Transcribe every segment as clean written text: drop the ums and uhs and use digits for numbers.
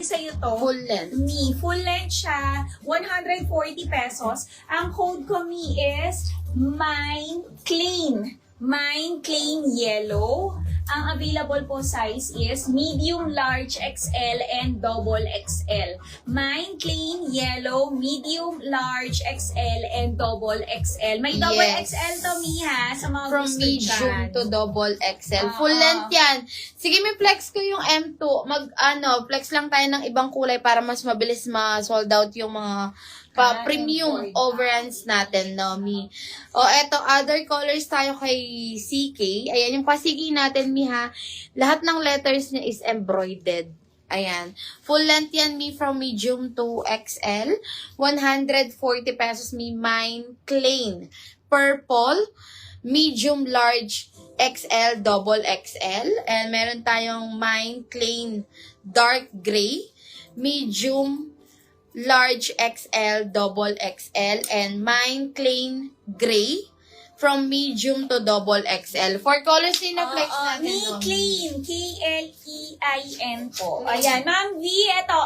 sa'yo to. Full length. Mi, full length siya, 140 pesos. Ang code ko, Mi, is Mine Clean. Mine Clean Yellow. Ang available po size is medium, large, XL, and double XL. Mine Clean Yellow, medium, large, XL, and double XL. May double Yes. XL to, Mi, ha? Sa mga From gusto medium dyan. to double XL. Oo. Full length yan. Sige, may flex ko yung M2. Flex lang tayo ng ibang kulay para mas mabilis ma-sold out yung mga premium overruns natin, no, Mi. O, eto, other colors tayo kay CK. Ayan, yung pasigi natin, Mi, ha. Lahat ng letters niya is embroidered. Ayan. Full length yan, Mi, from medium to XL. 140 pesos, Mi. Mine Clean. Purple. Medium, large, XL, double XL. And meron tayong Mine Clean Dark Gray. Medium, large XL, double XL, and Mine Clean Gray from medium to double XL. For colors din na flex natin. Mi no? Clean, K-L-E-I-N po. Ayan, Ma'am V, ito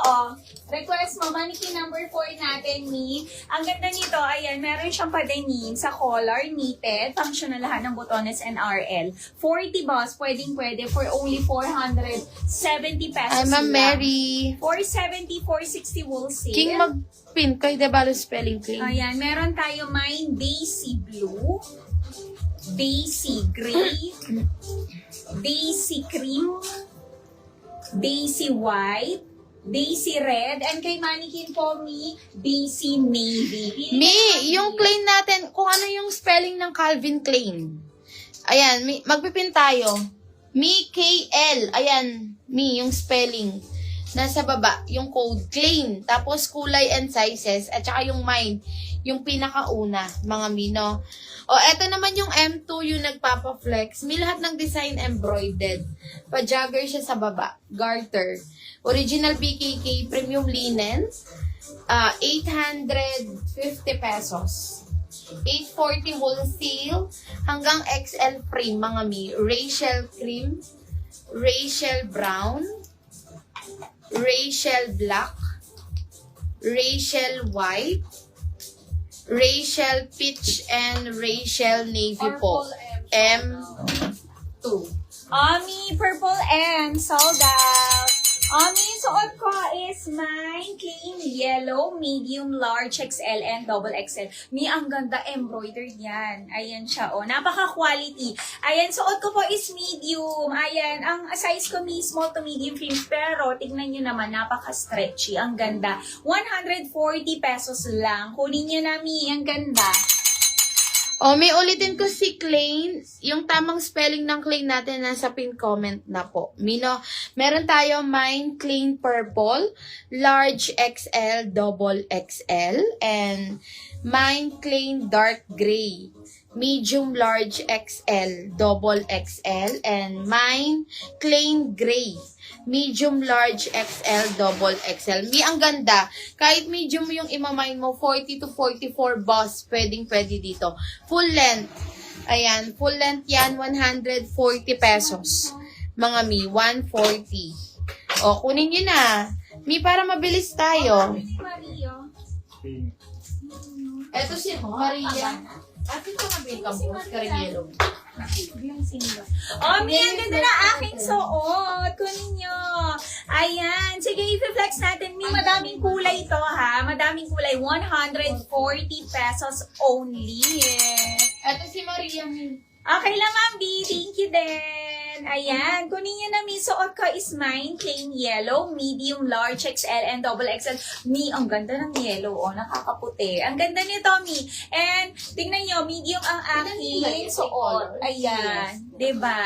request mo, mannequin number 4 natin, Mi. Ang ganda nito, ayan, meron siyang pa-denim sa collar, knitted, functional lahat ng botones and RL. 40 boss, pwede for only 470 pesos Ay, Ma'am lang. Mary. 470, 460 wholesale. King mag-pin kay Debalo Spelling Clean. Ayan, meron tayo Mine Daisy Blue, Daisy Gray, Daisy Cream, Daisy White, Daisy Red, and kay mannequin po, Mi, Daisy Navy. Mi, yung Klein natin, kung ano yung spelling ng Calvin Klein. Ayan, Mi, magpipin tayo. Mi, K-L. Ayan, Mi, yung spelling. Nasa baba, yung code, Klein. Tapos kulay and sizes, at saka yung mine, yung pinakauna, mga Mi, no? O, eto naman yung M2, yung nagpapa-flex. Mi, lahat ng design embroidered. Pa-jogger siya sa baba. Garter. Original BKK premium linen. 850 pesos. 840 wholesale. Hanggang XL frame, mga Mi. Rachel cream. Rachel brown. Rachel black. Rachel white. Rachel peach and Rachel navy po. M2. Mi, Purple M, sold out. Mi, suot ko is Mine Clean Yellow, Medium, Large, XL, and Double XL. Mi, ang ganda embroidered yan. Ayan siya, napaka-quality. Ayan, suot ko po is medium. Ayan, ang size ko, Mi, small to medium film. Pero, tignan nyo naman, napaka-stretchy. Ang ganda. 140 pesos lang. Kunin nyo na, Mi. Ang ganda. O, may ulitin ko si Klein. Yung tamang spelling ng Klein natin nasa pin comment na po. Mino, meron tayo Mine Clean Purple, Large XL, Double XL, and Mine Clean Dark Gray, Medium, Large XL, Double XL, and Mine Clean Gray, Medium, Large XL, Double XL. Mi, ang ganda. Kahit medium yung imamine mo, 40 to 44 boss, pwede dito. Full length. Ayan, full length yan, 140 pesos. Mga Mi, 140. O, kunin nyo na. Mi, para mabilis tayo. Mario. Eto si Maria. Atin ka mabilis ka mo, Cariñelo. Mi, ang ganda na aking suot. Kunin nyo. Ayan. Sige, i-flex natin. Mi, madaming kulay ito, ha? Madaming kulay. 140 pesos only. Eto si Maria, Mi. Okay lang, Ma'am B. Thank you din. Ayan. Kunin nyo na, Mi. Suot ko is Mine Clean Yellow, Medium, Large, XL, and Double XL. Mi, ang ganda ng yellow. Nakakaputi. Ang ganda nito, Mi. And, tingnan nyo, medium ang aking suot. Ayan. Diba?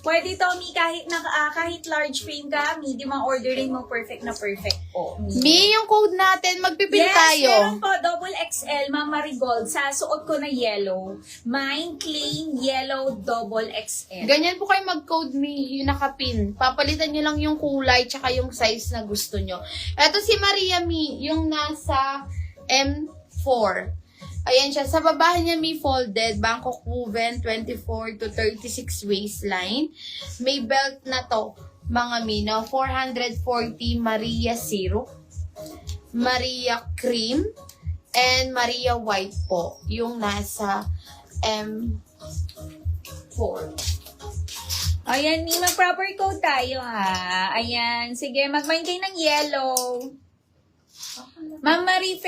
Pwede to, Mi, kahit large frame ka, medium ang ordering mo, perfect na perfect po. Mi, yung code natin, magpipin tayo. Yes, meron po, Double XL, Ma'am Marigold, sa suot ko na yellow. Mine Clean Yellow, Double XL. Ganyan po kayo mag-code, Mi, yung nakapin. Papalitan nyo lang yung kulay tsaka yung size na gusto nyo. Eto si Maria, Mi, yung nasa M4. Ayan siya. Sa baba niya, Mi, folded. Bangkok woven, 24 to 36 waistline. May belt na to. mga mino. 440 Maria Syrup, Maria Cream, and Maria White po. Yung nasa M4. Ayan, Mi, mag-proper code tayo, ha? Ayan, sige, mag-mind kayo ng yellow. Ma'am Marife,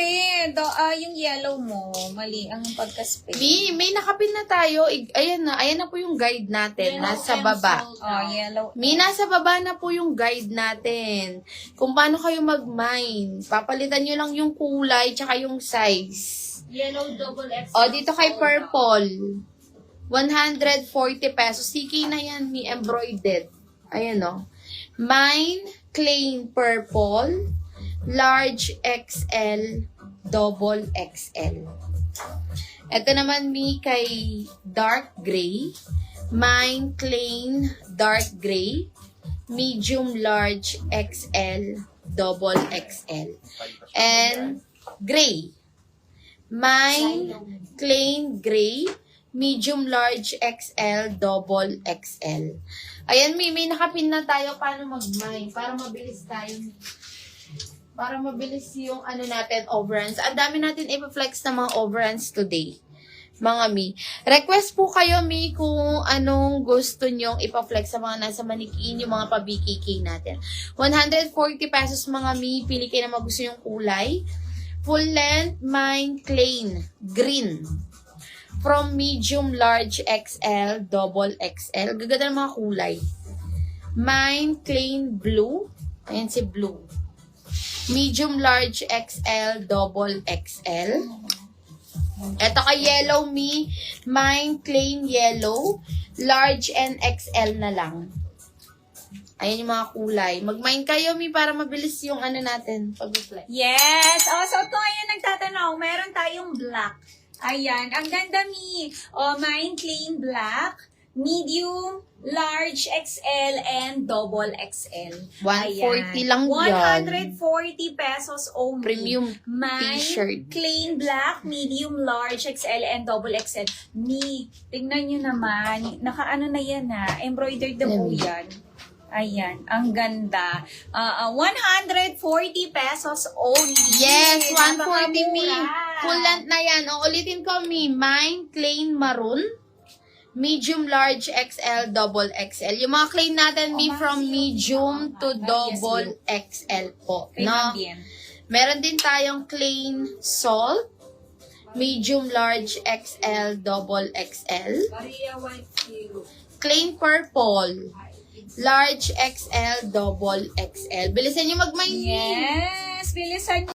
yung yellow mo, mali ang pagka-spell. May nakapin na tayo. Ayan na po yung guide natin. Nasa baba. Yellow. Nasa baba na po yung guide natin. Kung paano kayo mag-mine. Papalitan nyo lang yung kulay tsaka yung size. Yellow double X. Dito kay purple. 140 pesos. CK na yan, may embroidered. Ayan Mine, plain purple, large XL, double XL. Ito naman kay dark gray. Mine, plain, dark gray, medium, large XL, double XL. And gray. Mine, plain gray, medium, large XL, double XL. Ayan, may nakapin na tayo paano mag-mine para mabilis tayo. Para mabilis yung natin, overruns. Ang dami natin i-flex na mga overruns today. Mga Mi. Request po kayo, Mi, kung anong gusto nyong ipa-flex sa mga nasa manikiin, yung mga pa-BKK natin. 140 pesos, mga Mi. Pili kayo na gusto yung kulay. Full length, mine, plain, green. From medium, large, XL, double XL. Gaganda ng mga kulay. Mine, plain, blue. Ayan si blue. Medium, large, XL, double XL. Ito kay yellow, Mi. Mine, plain yellow. Large and XL na lang. Ayan yung mga kulay. Mag-mine kayo, Mi, para mabilis yung natin. Pag-reflect. Yes! So kung ngayon nagtatanong, meron tayong black. Ayan, ang ganda, Mi. Mine, plain black. Medium, large XL, and double XL. 140 lang yan. 140 pesos only. Premium Mine, t-shirt. plain black, medium, large XL, and double XL. Mi, tignan nyo naman. Naka-ano na yan embroidered na po yan. Ayan, ang ganda. 140 pesos only. Yes, 140, Mi. Napakamura. Full length na yan. Ulitin ko, Mi. Mine, plain maroon. Medium, large, XL, double XL. Yung mga claim natin, Mi, from medium to double XL po. No? Meron din tayong plain salt. Medium, large, XL, double XL. Plain purple. Large, XL, double XL. Bilisan nyo mag-mine. Yes, bilisan